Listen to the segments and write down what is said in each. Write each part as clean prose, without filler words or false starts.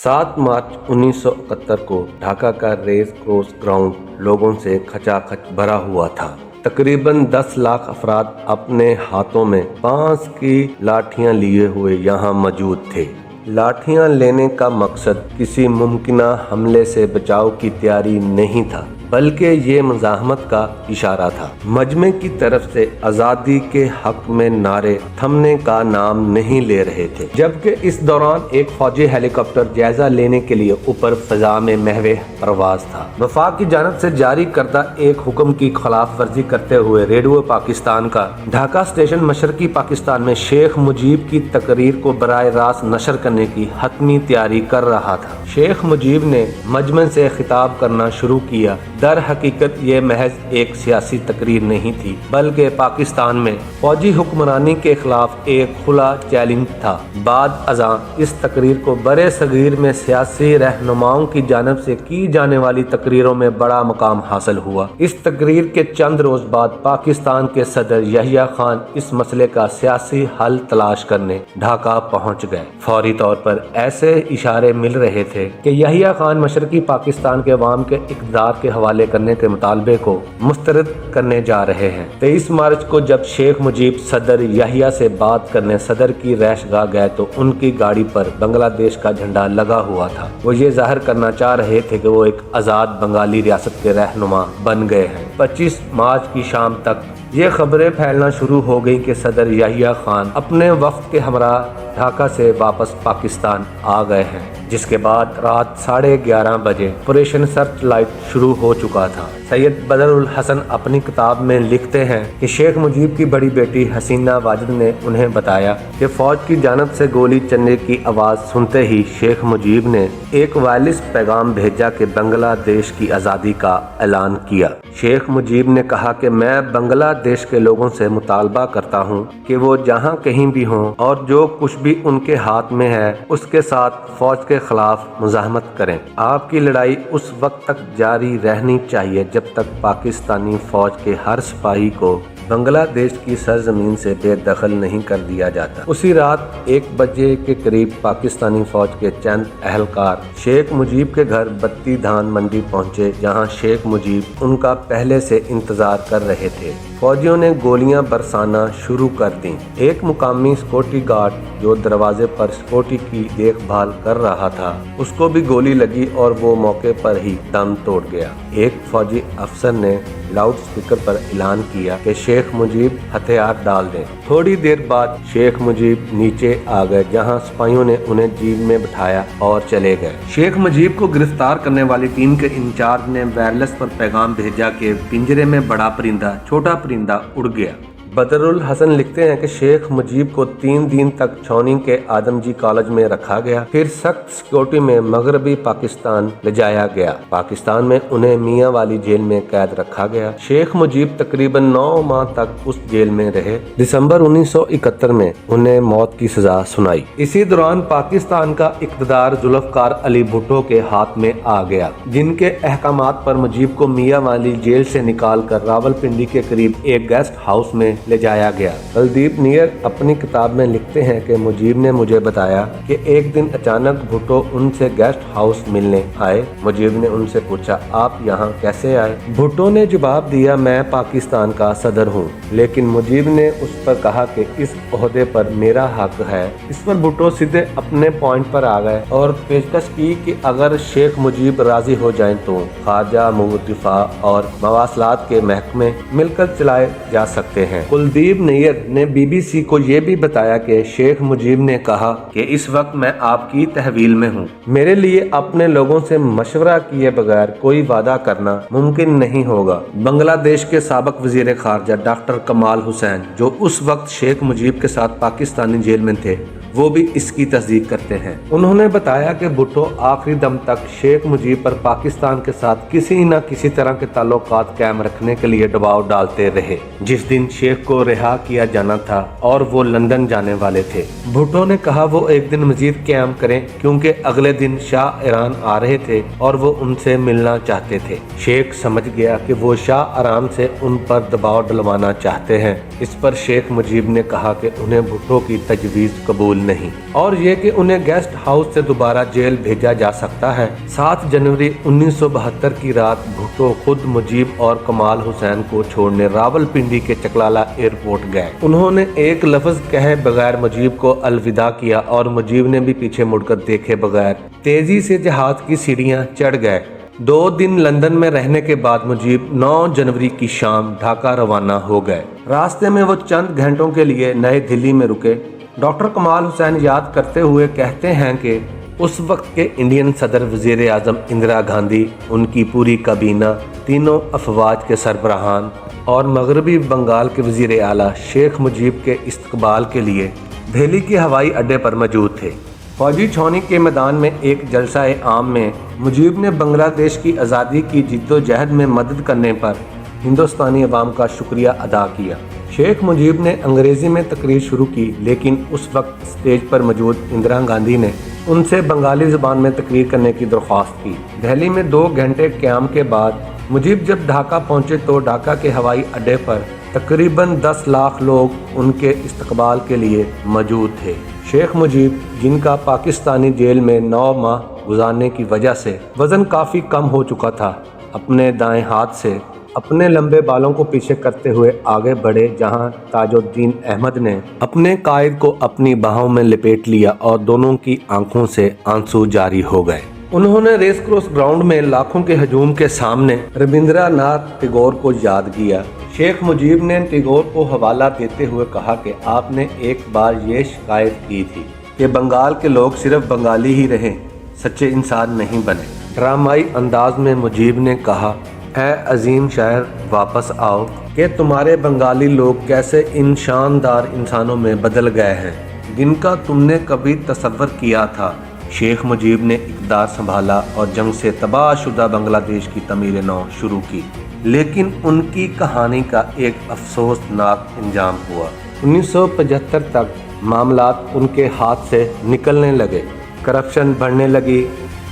7 मार्च 1971 को ढाका का race course ground लोगों से खचाखच भरा हुआ था। तकरीबन 10 लाख अफराद अपने हाथों में बांस की लाठियां लिए हुए यहाँ मौजूद थे। लाठियां लेने का मकसद किसी मुमकिना हमले से बचाव की तैयारी नहीं था, बल्कि ये मज़ाहमत का इशारा था। मजमे की तरफ से आज़ादी के हक में नारे थमने का नाम नहीं ले रहे थे, जबकि इस दौरान एक फौजी हेलीकॉप्टर जायजा लेने के लिए ऊपर फ़ज़ा में महवे परवाज था। वफाक की जानब से जारी करदा एक हुक्म की खिलाफ वर्जी करते हुए रेडियो पाकिस्तान का ढाका स्टेशन मशरकी पाकिस्तान में शेख मुजीब की तकरीर को बराह रास्त नशर करने की हतमी तैयारी कर रहा था। शेख मुजीब ने मजमे से खिताब करना शुरू किया। दर हकीकत ये महज एक सियासी तकरीर नहीं थी, बल्कि पाकिस्तान में फौजी हुक्मरानी के खिलाफ एक खुला चैलेंज था। बाद अज़ां इस तकरीर को बड़े सगीर में सियासी रहनुमाओं की जानब से की जाने वाली तकरीरों में बड़ा मुकाम हासिल हुआ। इस तकरीर के चंद रोज बाद पाकिस्तान के सदर यहिया खान इस मसले का सियासी हल तलाश करने ढाका पहुँच गए। फौरी तौर पर ऐसे इशारे मिल रहे थे कि यहिया खान मशरकी पाकिस्तान के अवाम के इक़्तिदार के हवाले करने के मुतालबे को मुस्तरद करने जा रहे हैं। 23 मार्च को जब शेख मुजीब सदर यहिया से बात करने सदर की रैशगाह गए तो उनकी गाड़ी पर बांग्लादेश का झंडा लगा हुआ था। वो ये जाहिर करना चाह रहे थे कि वो एक आज़ाद बंगाली रियासत के रहनुमा बन गए हैं। 25 मार्च की शाम तक ये खबरें फैलना शुरू हो गई कि सदर यहिया खान अपने वफ्द के हमरा ढाका से वापस पाकिस्तान आ गए हैं, जिसके बाद रात 11:30 बजे ऑपरेशन सर्च लाइट शुरू हो चुका था। सैयद बदरुल हसन अपनी किताब में लिखते हैं कि शेख मुजीब की बड़ी बेटी हसीना वाजिद ने उन्हें बताया कि फौज की जानब से गोली चलने की आवाज़ सुनते ही शेख मुजीब ने एक वायरलेस पैगाम भेजा कि बांग्लादेश की आज़ादी का ऐलान किया। शेख मुजीब ने कहा कि मैं बांग्लादेश के लोगों से मुतालबा करता हूँ कि वो जहाँ कहीं भी हों और जो कुछ भी उनके हाथ में है उसके साथ फौज के खिलाफ मुज़ाहमत करें। आपकी लड़ाई उस वक्त तक जारी रहनी चाहिए जब तक पाकिस्तानी फौज के हर सिपाही को बांग्लादेश की सरजमीन से बेदखल नहीं कर दिया जाता। उसी रात 1 बजे के करीब पाकिस्तानी फौज के चंद अहलकार शेख मुजीब के घर बत्ती धान मंडी पहुंचे, जहां शेख मुजीब उनका पहले से इंतजार कर रहे थे। फौजियों ने गोलियां बरसाना शुरू कर दी। एक मुकामी सिक्योरिटी गार्ड जो दरवाजे पर सिक्योरिटी की देखभाल कर रहा था, उसको भी गोली लगी और वो मौके पर ही दम तोड़ गया। एक फौजी अफसर ने लाउड स्पीकर पर ऐलान किया कि शेख मुजीब हथियार डाल दें। थोड़ी देर बाद शेख मुजीब नीचे आ गए, जहां सिपाहियों ने उन्हें जीप में बिठाया और चले गए। शेख मुजीब को गिरफ्तार करने वाली टीम के इंचार्ज ने वायरलेस पर पैगाम भेजा कि पिंजरे में बड़ा परिंदा छोटा परिंदा उड़ गया। बदरुल हसन लिखते हैं कि शेख मुजीब को 3 दिन तक छौनी के आदमजी कॉलेज में रखा गया, फिर सख्त सिक्योरिटी में मगरबी पाकिस्तान ले जाया गया। पाकिस्तान में उन्हें मियाँ वाली जेल में कैद रखा गया। शेख मुजीब तकरीबन 9 माह तक उस जेल में रहे। दिसंबर 1971 में उन्हें मौत की सजा सुनाई। इसी दौरान पाकिस्तान का इक़्तिदार जुल्फ़कार अली भुट्टो के हाथ में आ गया, जिनके अहकामात पर मुजीब को मियाँ वाली जेल से निकाल कर रावलपिंडी के करीब एक गेस्ट हाउस में ले जाया गया। कुलदीप नैयर अपनी किताब में लिखते हैं कि मुजीब ने मुझे बताया कि एक दिन अचानक भुट्टो उनसे गेस्ट हाउस मिलने आए। मुजीब ने उनसे पूछा, आप यहाँ कैसे आए? भुट्टो ने जवाब दिया, मैं पाकिस्तान का सदर हूँ। लेकिन मुजीब ने उस पर कहा कि इस ओहदे पर मेरा हक है। इस पर भुट्टो सीधे अपने पॉइंट पर आ गए और पेशकश की कि अगर शेख मुजीब राजी हो जाएं तो खारजा अमूर दिफा और मवासलात के महकमे मिलकर चलाए जा सकते हैं। कुलदीप नैयर ने BBC को ये भी बताया कि शेख मुजीब ने कहा कि इस वक्त मैं आपकी तहवील में हूँ। मेरे लिए अपने लोगों से मशवरा किए बगैर कोई वादा करना मुमकिन नहीं होगा। बांग्लादेश के साबिक वजीर खारजा डॉक्टर कमाल हुसैन, जो उस वक्त शेख मुजीब के साथ पाकिस्तानी जेल में थे, वो भी इसकी तस्दीक करते हैं। उन्होंने बताया कि भुट्टो आखिरी दम तक शेख मुजीब पर पाकिस्तान के साथ किसी न किसी तरह के ताल्लुकात कायम रखने के लिए दबाव डालते रहे। जिस दिन शेख को रिहा किया जाना था और वो लंदन जाने वाले थे, भुट्टो ने कहा वो एक दिन मजीद क्याम करें, क्योंकि अगले दिन शाह ईरान आ रहे थे और वो उनसे मिलना चाहते थे। शेख समझ गया कि वो शाह आराम से उन पर दबाव डलवाना चाहते हैं। इस पर शेख मुजीब ने कहा कि उन्हें भुट्टो की तजवीज़ कबूल नहीं, और ये कि उन्हें गेस्ट हाउस से दोबारा जेल भेजा जा सकता है। 7 जनवरी 1972 की रात भुट्टो खुद मुजीब और कमाल हुसैन को छोड़ने रावलपिंडी के चकलाला एयरपोर्ट गए। उन्होंने एक लफ्ज कहे बगैर मुजीब को अलविदा किया और मुजीब ने भी पीछे मुड़कर देखे बगैर तेजी से जहाज की सीढ़ियां चढ़ गए। 2 दिन लंदन में रहने के बाद मुजीब 9 जनवरी की शाम ढाका रवाना हो गए। रास्ते में वो चंद घंटों के लिए नई दिल्ली में रुके। डॉक्टर कमाल हुसैन याद करते हुए कहते हैं कि उस वक्त के इंडियन सदर वजीर आजम इंदिरा गांधी, उनकी पूरी काबीना, तीनों अफवाज के सरबराहान और मगरबी बंगाल के वजीर आला शेख मुजीब के इस्तकबाल के लिए दिल्ली के हवाई अड्डे पर मौजूद थे। फौजी छावनी के मैदान में एक जलसा-ए आम में मुजीब ने बांग्लादेश की आज़ादी की जिद्दोजहद में मदद करने पर हिंदुस्तानी अवाम का शुक्रिया अदा किया। शेख मुजीब ने अंग्रेज़ी में तकरीर शुरू की, लेकिन उस वक्त स्टेज पर मौजूद इंदिरा गांधी ने उनसे बंगाली ज़ुबान में तकरीर करने की दरख्वास्त की। दिल्ली में 2 घंटे क़याम के बाद मुजीब जब ढाका पहुंचे तो ढाका के हवाई अड्डे पर तकरीबन 10 लाख लोग उनके इस्तकबाल के लिए मौजूद थे। शेख मुजीब, जिनका पाकिस्तानी जेल में 9 माह गुजारने की वजह से वज़न काफ़ी कम हो चुका था, अपने दाएं हाथ से अपने लंबे बालों को पीछे करते हुए आगे बढ़े, जहां ताजुद्दीन अहमद ने अपने कायद को अपनी बाहों में लपेट लिया और दोनों की आंखों से आंसू जारी हो गए। उन्होंने रेस क्रॉस ग्राउंड में लाखों के हजूम के सामने रविंद्रनाथ टैगोर को याद किया। शेख मुजीब ने टैगोर को हवाला देते हुए कहा कि आपने एक बार ये शिकायत की थी कि बंगाल के लोग सिर्फ बंगाली ही रहें, सच्चे इंसान नहीं बने। ड्रामाई अंदाज में मुजीब ने कहा, ऐ अजीम शायर वापस आओ कि तुम्हारे बंगाली लोग कैसे इन शानदार इंसानों में बदल गए हैं जिनका तुमने कभी तसव्वुर किया था। शेख मुजीब ने इक़्तिदार संभाला और जंग से तबाहशुदा बांग्लादेश की तमीर नौ शुरू की, लेकिन उनकी कहानी का एक अफसोसनाक इंजाम हुआ। 1975 तक मामलात उनके हाथ से निकलने लगे, करप्शन बढ़ने लगी,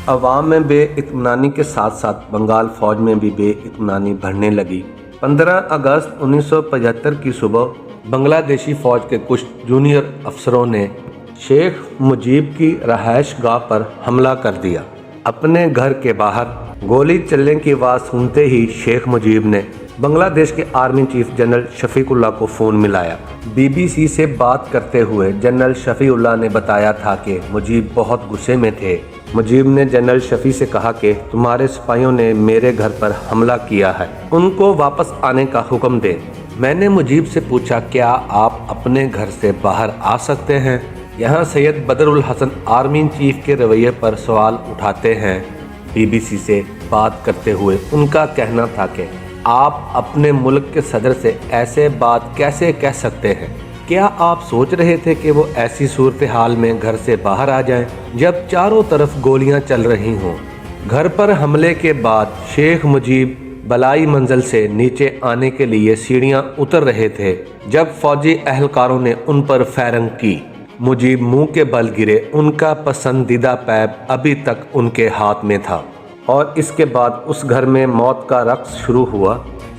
अवाम में बेइत्मीनानी के साथ साथ बंगाल फौज में भी बेइत्मीनानी बढ़ने लगी। 15 अगस्त 1975 की सुबह बांग्लादेशी फौज के कुछ जूनियर अफसरों ने शेख मुजीब की रहायश गाह पर हमला कर दिया। अपने घर के बाहर गोली चलने की आवाज़ सुनते ही शेख मुजीब ने बांग्लादेश के आर्मी चीफ जनरल शफीकुल्लाह को फ़ोन मिलाया। BBC से बात करते हुए जनरल शफीउल्लाह ने बताया था कि मुजीब बहुत गुस्से में थे। मुजीब ने जनरल शफी से कहा कि तुम्हारे सिपाहियों ने मेरे घर पर हमला किया है, उनको वापस आने का हुक्म दें। मैंने मुजीब से पूछा, क्या आप अपने घर से बाहर आ सकते हैं? यहाँ सैयद बदरुल हसन आर्मी चीफ के रवैये पर सवाल उठाते हैं। BBC से बात करते हुए उनका कहना था कि आप अपने मुल्क के सदर से ऐसे बात कैसे कह सकते हैं? क्या आप सोच रहे थे कि वो ऐसी सूरत हाल में घर से बाहर आ जाएं जब चारों तरफ गोलियां चल रही हों? घर पर हमले के बाद शेख मुजीब बलाई मंजिल से नीचे आने के लिए सीढ़ियां उतर रहे थे जब फौजी अहलकारों ने उन पर फायरिंग की। मुजीब मुंह के बल गिरे। उनका पसंदीदा पैप अभी तक उनके हाथ में था और इसके बाद उस घर में मौत का रक्स शुरू हुआ।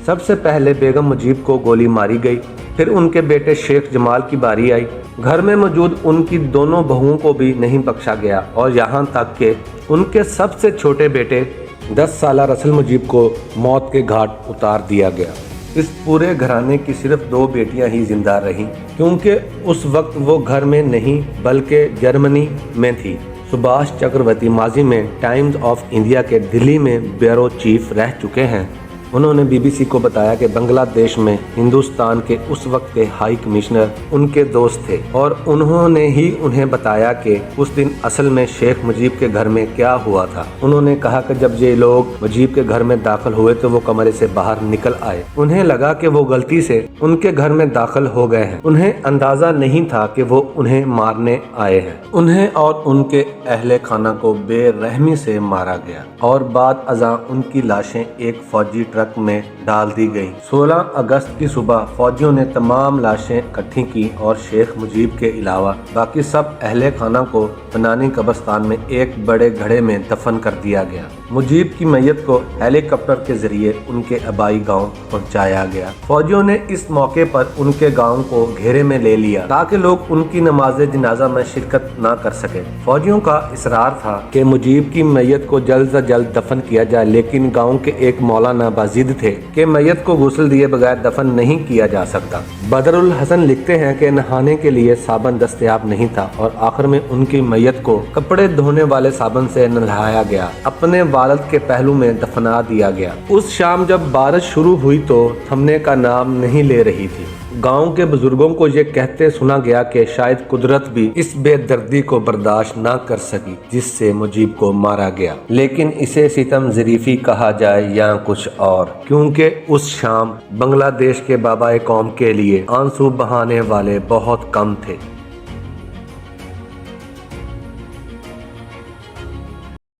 सबसे पहले बेगम मुजीब को गोली मारी गई, फिर उनके बेटे शेख जमाल की बारी आई। घर में मौजूद उनकी दोनों बहुओं को भी नहीं बख्शा गया और यहाँ तक कि उनके सबसे छोटे बेटे 10 साला रसल मुजीब को मौत के घाट उतार दिया गया। इस पूरे घराने की सिर्फ 2 बेटियां ही जिंदा रहीं, क्योंकि उस वक्त वो घर में नहीं बल्कि जर्मनी में थी। सुभाष चक्रवर्ती माजी में टाइम्स ऑफ इंडिया के दिल्ली में ब्यूरो चीफ रह चुके हैं। उन्होंने BBC को बताया कि बांग्लादेश में हिंदुस्तान के उस वक्त के हाई कमिश्नर उनके दोस्त थे और उन्होंने ही उन्हें बताया कि उस दिन असल में शेख मुजीब के घर में क्या हुआ था। उन्होंने कहा कि जब ये लोग मुजीब के घर में दाखिल हुए तो वो कमरे से बाहर निकल आए। उन्हें लगा कि वो गलती से उनके घर में दाखिल हो गए हैं। उन्हें अंदाजा नहीं था कि वो उन्हें मारने आए हैं। उन्हें और उनके अहले खाना को बेरहमी से मारा गया और बाद अज़ां उनकी लाशें एक फौजी ट्रक ट्रक में डाल दी गई। 16 अगस्त की सुबह फौजियों ने तमाम लाशें इकट्ठी की और शेख मुजीब के अलावा बाकी सब अहले खाना को बनानी कब्रिस्तान में एक बड़े घड़े में दफन कर दिया गया। मुजीब की मैयत को हेलीकॉप्टर के जरिए उनके आबाई गांव पहुंचाया गया। फौजियों ने इस मौके पर उनके गांव को घेरे में ले लिया ताकि लोग उनकी नमाज जनाजा में शिरकत न कर सके। फौजियों का इसरार था कि मुजीब की मैयत को जल्द से जल्द दफन किया जाए, लेकिन गांव के एक मौलाना बाजिद थे कि मैयत को गुस्ल दिए बगैर दफन नहीं किया जा सकता। बदरुल हसन लिखते हैं कि नहाने के लिए साबन दस्तयाब नहीं था और आखिर में उनकी मैयत को कपड़े धोने वाले साबन से नहलाया गया, अपने वालिद के पहलू में दफना दिया गया। उस शाम जब बारिश शुरू हुई तो थमने का नाम नहीं ले रही थी। गांव के बुजुर्गों को ये कहते सुना गया कि शायद कुदरत भी इस बेदर्दी को बर्दाश्त न कर सकी जिससे मुजीब को मारा गया, लेकिन इसे सितम ज़रीफ़ी कहा जाए या कुछ और, क्योंकि उस शाम बांग्लादेश के बाबाए कौम के लिए आंसू बहाने वाले बहुत कम थे।